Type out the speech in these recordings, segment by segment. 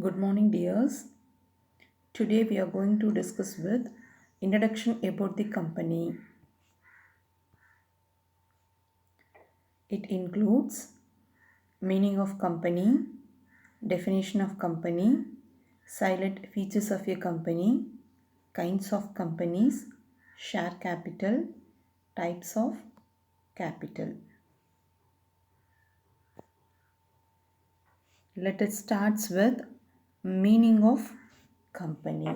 Good morning, dears. Today we are going to discuss with introduction about the company. It includes meaning of company, definition of company, silent features of a company, kinds of companies, share capital, types of capital. Let us start with meaning of company.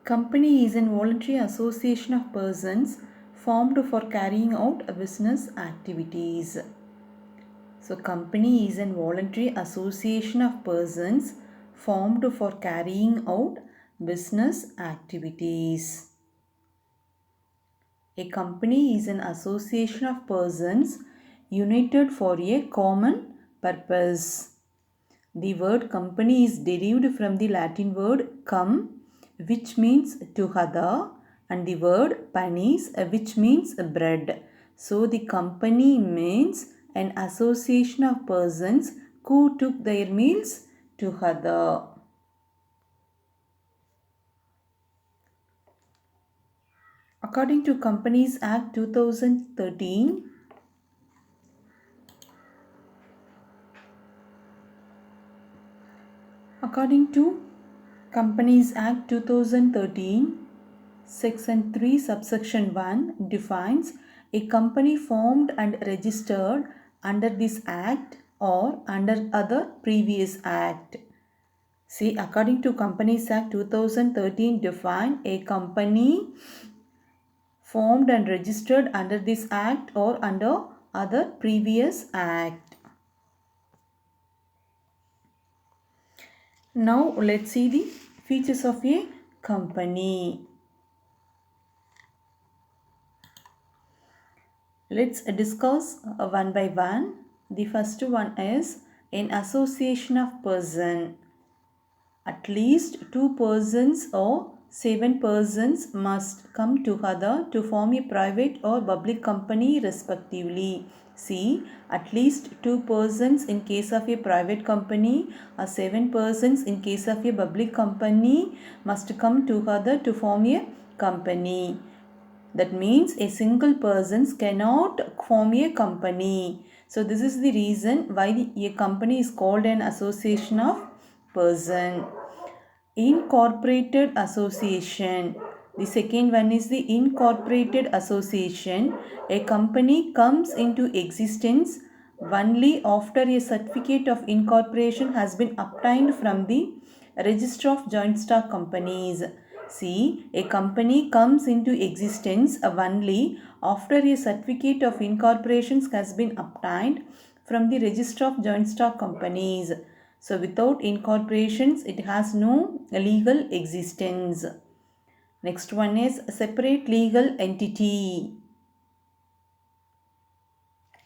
Company is an voluntary association of persons formed for carrying out business activities. So, company is an voluntary association of persons formed for carrying out business activities. A company is an association of persons united for a common purpose. The word company is derived from the Latin word cum, which means together, and the word panis, which means bread. So the company means an association of persons who took their meals together. According to Companies Act 2013, according to Companies Act 2013, Section 3, Subsection 1 defines a company formed and registered under this Act or under other previous Act. See, according to Companies Act 2013 define a company formed and registered under this Act or under other previous Act. Now let's see the features of a company. Let's discuss one by one. The first one is an association of person. At least 2 persons or 7 persons must come together to form a private or public company respectively. See, at least 2 persons in case of a private company or 7 persons in case of a public company must come together to form a company. That means a single person cannot form a company. So this is the reason why a company is called an association of person. Incorporated association. The second one is the incorporated association. A company comes into existence only after a certificate of incorporation has been obtained from the Register of Joint Stock Companies. See, a company comes into existence only after a certificate of incorporation has been obtained from the Register of Joint Stock Companies. So without incorporations, it has no legal existence. Next one is separate legal entity.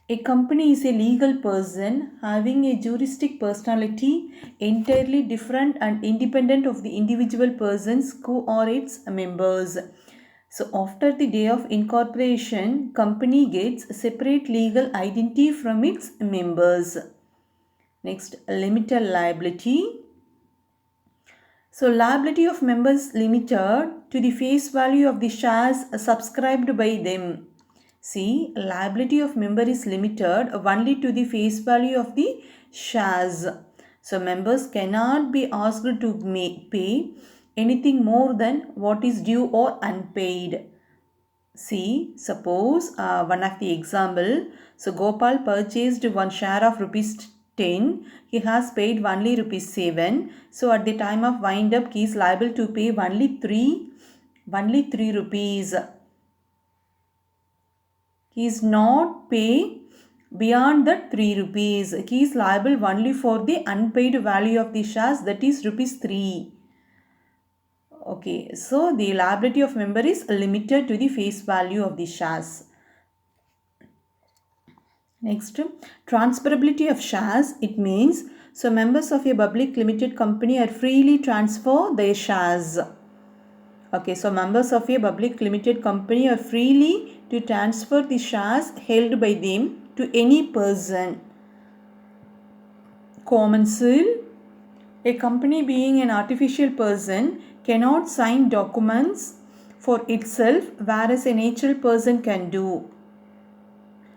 A company is a legal person having a juristic personality entirely different and independent of the individual persons who are its members. So after the day of incorporation, company gets separate legal identity from its members. Next, limited liability. So liability of members limited to the face value of the shares subscribed by them. See, liability of member is limited only to the face value of the shares. So members cannot be asked to pay anything more than what is due or unpaid. See, suppose one of the example. So Gopal purchased one share of rupees 10. He has paid only rupees 7. So at the time of wind up, he is liable to pay only 3 rupees. He is not pay beyond that 3 rupees. He is liable only for the unpaid value of the shares, that is rupees 3. Okay, so the liability of member is limited to the face value of the shares. Next, transferability of shares. It means, so members of a public limited company are freely transfer their shares. Okay, so members of a public limited company are freely to transfer the shares held by them to any person. Commensal. A company being an artificial person cannot sign documents for itself, whereas a natural person can do.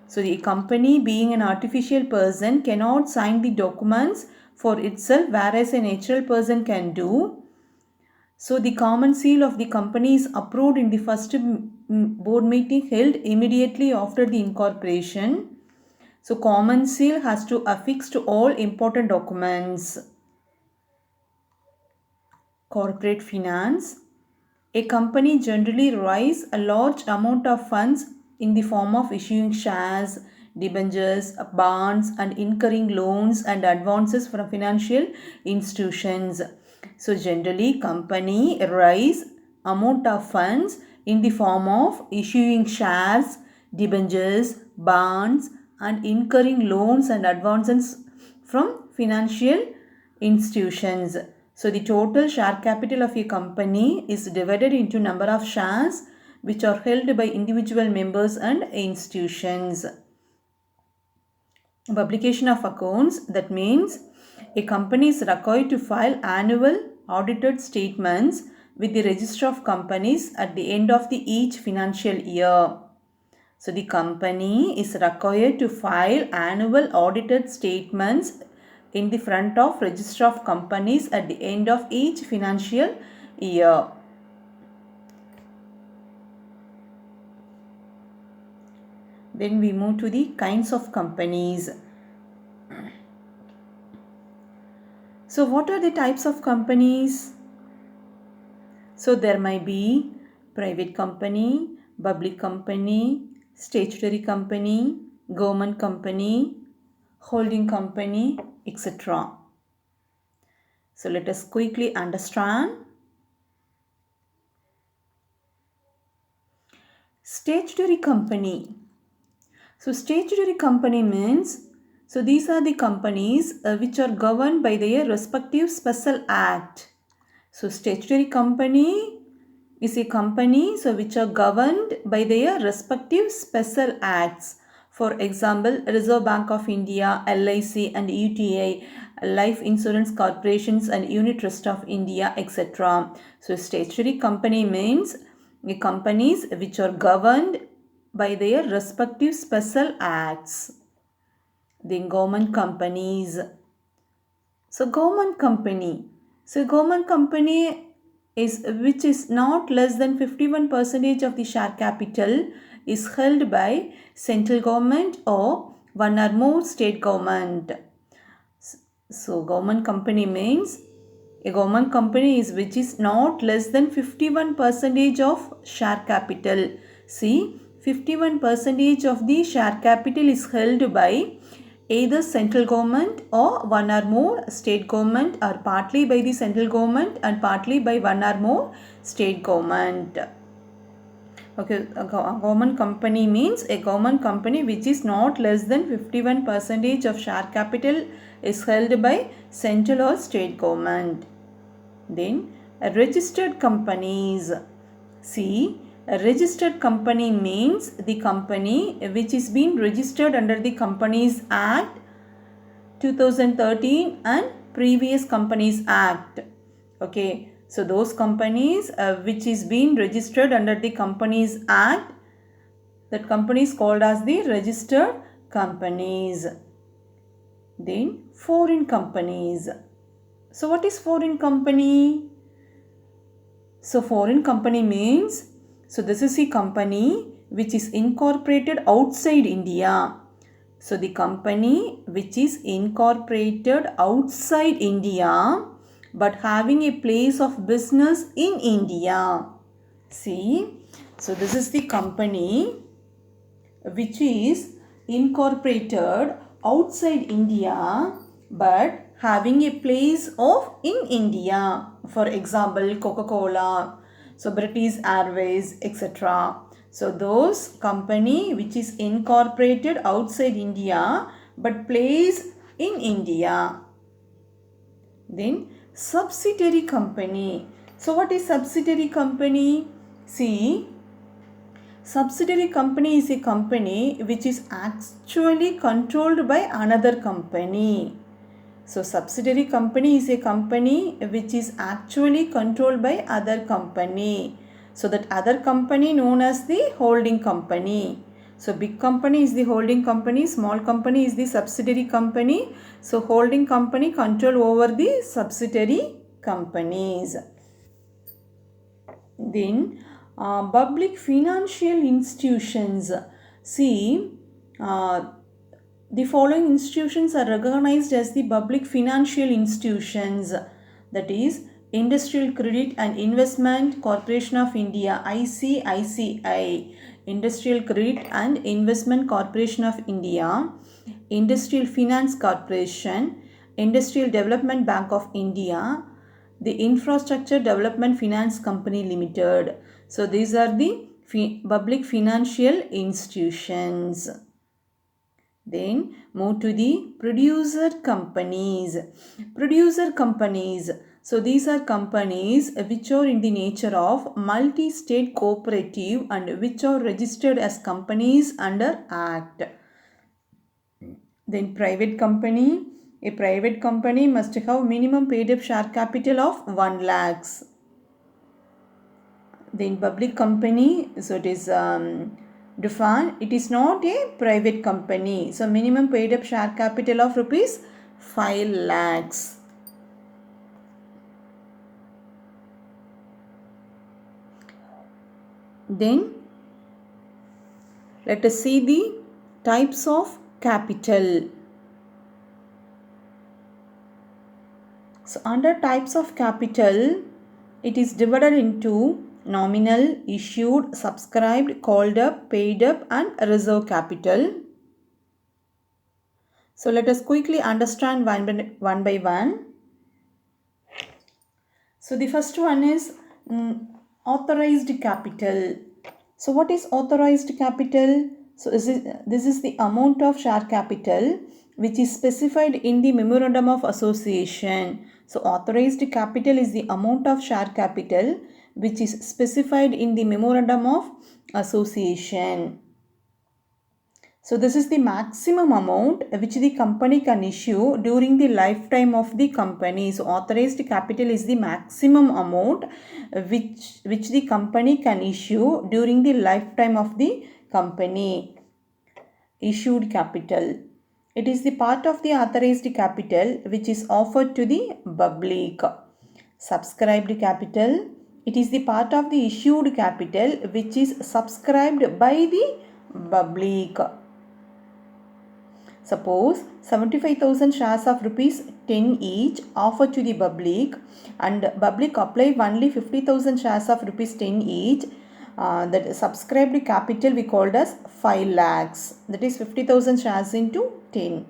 So the company being an artificial person cannot sign the documents for itself, whereas a natural person can do. So the common seal of the company is approved in the first board meeting held immediately after the incorporation. So common seal has to affix to all important documents. Corporate finance. A company generally raises a large amount of funds in the form of issuing shares, debentures, bonds, and incurring loans and advances from financial institutions. So generally company raise amount of funds in the form of issuing shares, debentures, bonds, and incurring loans and advances from financial institutions. So the total share capital of a company is divided into number of shares which are held by individual members and institutions. Publication of accounts, that means a company is required to file annual audited statements with the register of companies at the end of each financial year. So the company is required to file annual audited statements in the front of register of companies at the end of each financial year. Then we move to the kinds of companies. So what are the types of companies? So there might be private company, public company, statutory company, government company, holding company, etc. So let us quickly understand. Statutory company. So statutory company means, so these are the companies which are governed by their respective special act. So statutory company is a company which are governed by their respective special acts. For example, Reserve Bank of India, LIC and UTI, Life Insurance Corporations and Unit Trust of India, etc. So statutory company means the companies which are governed by their respective special acts. Then government companies. So government company. So government company is which is not less than 51% of the share capital is held by central government or one or more state government. So government company means a government company is which is not less than 51% of share capital. See, 51% of the share capital is held by either central government or one or more state government, or partly by the central government and partly by one or more state government. Okay, a government company means a government company which is not less than 51% of share capital is held by central or state government. Then registered companies. See, a registered company means the company which is being registered under the Companies Act 2013 and previous Companies Act. Okay, so those companies which is being registered under the Companies Act, that company is called as the registered companies. Then foreign companies. So what is foreign company? So foreign company means, so this is a company which is incorporated outside India. So the company which is incorporated outside India but having a place of business in India. See, so this is the company which is incorporated outside India but having a place of in India. For example, Coca-Cola, so British Airways, etc. So those company which is incorporated outside India but placed in India. Then subsidiary company. So what is subsidiary company? See, subsidiary company is a company which is actually controlled by another company. So subsidiary company is a company which is actually controlled by other company. So that other company known as the holding company. So big company is the holding company, small company is the subsidiary company. So holding company control over the subsidiary companies. Then public financial institutions. See, the following institutions are recognized as the public financial institutions, that is Industrial Credit and Investment Corporation of India, ICICI, Industrial Credit and Investment Corporation of India, Industrial Finance Corporation, Industrial Development Bank of India, the Infrastructure Development Finance Company Limited. So these are the public financial institutions. Then move to the producer companies. Producer companies. So these are companies which are in the nature of multi-state cooperative and which are registered as companies under Act. Then private company. A private company must have minimum paid up share capital of 1 lakhs. Then public company, so it is defined, it is not a private company. So minimum paid up share capital of rupees 5 lakhs. Then let us see the types of capital. So under types of capital, it is divided into nominal, issued, subscribed, called up, paid up and reserve capital. So let us quickly understand one by one. So the first one is authorized capital. So what is authorized capital? So this is the amount of share capital which is specified in the memorandum of association. So authorized capital is the amount of share capital which is specified in the memorandum of association. So this is the maximum amount which the company can issue during the lifetime of the company. So authorized capital is the maximum amount which the company can issue during the lifetime of the company. Issued capital. It is the part of the authorized capital which is offered to the public. Subscribed capital. It is the part of the issued capital which is subscribed by the public. Suppose 75,000 shares of rupees 10 each offered to the public and public apply only 50,000 shares of rupees 10 each. That subscribed capital we called as 5 lakhs. That is 50,000 shares into 10.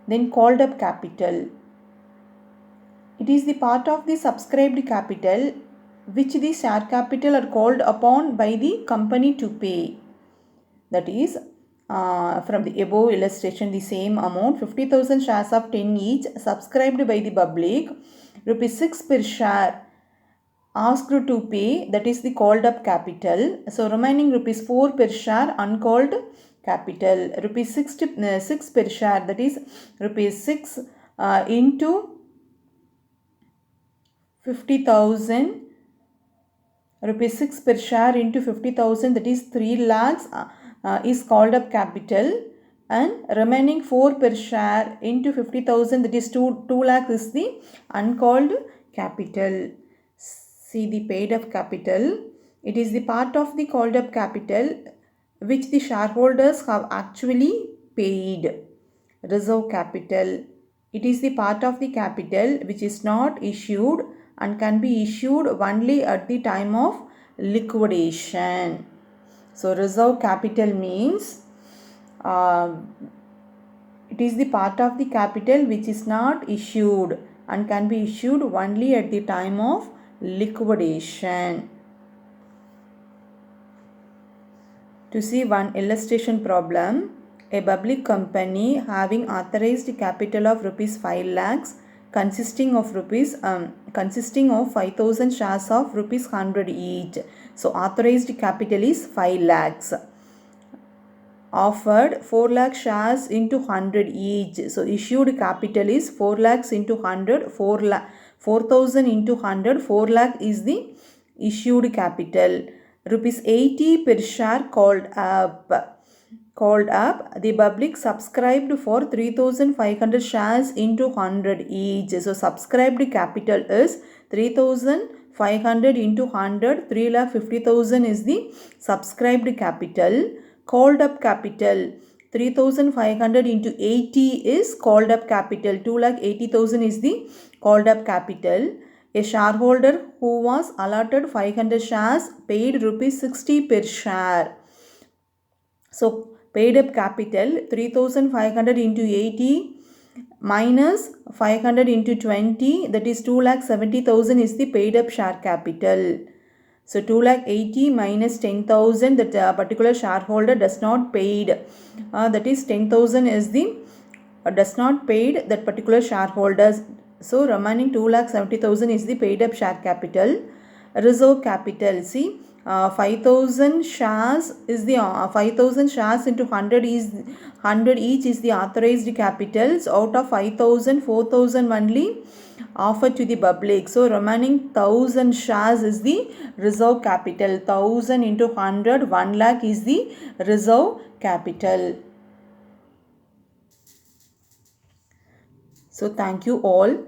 Then called up capital. It is the part of the subscribed capital which the share capital are called upon by the company to pay. That is from the above illustration, the same amount 50,000 shares of 10 each subscribed by the public, rupees 6 per share asked to pay, that is the called up capital. So remaining rupees 4 per share uncalled capital, rupees 6 per share, that is rupees 6 into 50,000, rupees 6 per share into 50,000, that is 3 lakhs is called up capital, and remaining 4 per share into 50,000, that is 2 lakhs is the uncalled capital. See the paid up capital. It is the part of the called up capital which the shareholders have actually paid. Reserve capital. It is the part of the capital which is not issued and can be issued only at the time of liquidation. So reserve capital means it is the part of the capital which is not issued and can be issued only at the time of liquidation. To see one illustration problem, a public company having authorized capital of rupees 5 lakhs consisting of 5,000 shares of rupees 100 each. So authorized capital is 5 lakhs. offered 4 lakh shares into 100 each. So issued capital is 4 lakhs into 100, 4,000 into 100, 4 lakh is the issued capital. Rupees 80 per share called up. The public subscribed for 3,500 shares into 100 each. So subscribed capital is 3,500 into 100, 3,50,000 is the subscribed capital. Called up capital 3,500 into 80 is called up capital. 2,80,000 is the called up capital. A shareholder who was allotted 500 shares paid rupees 60 per share. So paid up capital 3,500 into 80 minus 500 into 20, that is 2,70,000 is the paid up share capital. So 2,80,000 minus 10,000, that particular shareholder does not paid, that is 10,000 is the does not paid that particular shareholders. So remaining 2,70,000 is the paid up share capital. Reserve capital, see 5,000 shares is the 5,000 shares into 100 is 100 each is the authorized capitals. Out of 5,000, 4,000 only offered to the public. So remaining 1,000 shares is the reserve capital. 1,000 into 100, 1 lakh is the reserve capital. So thank you all.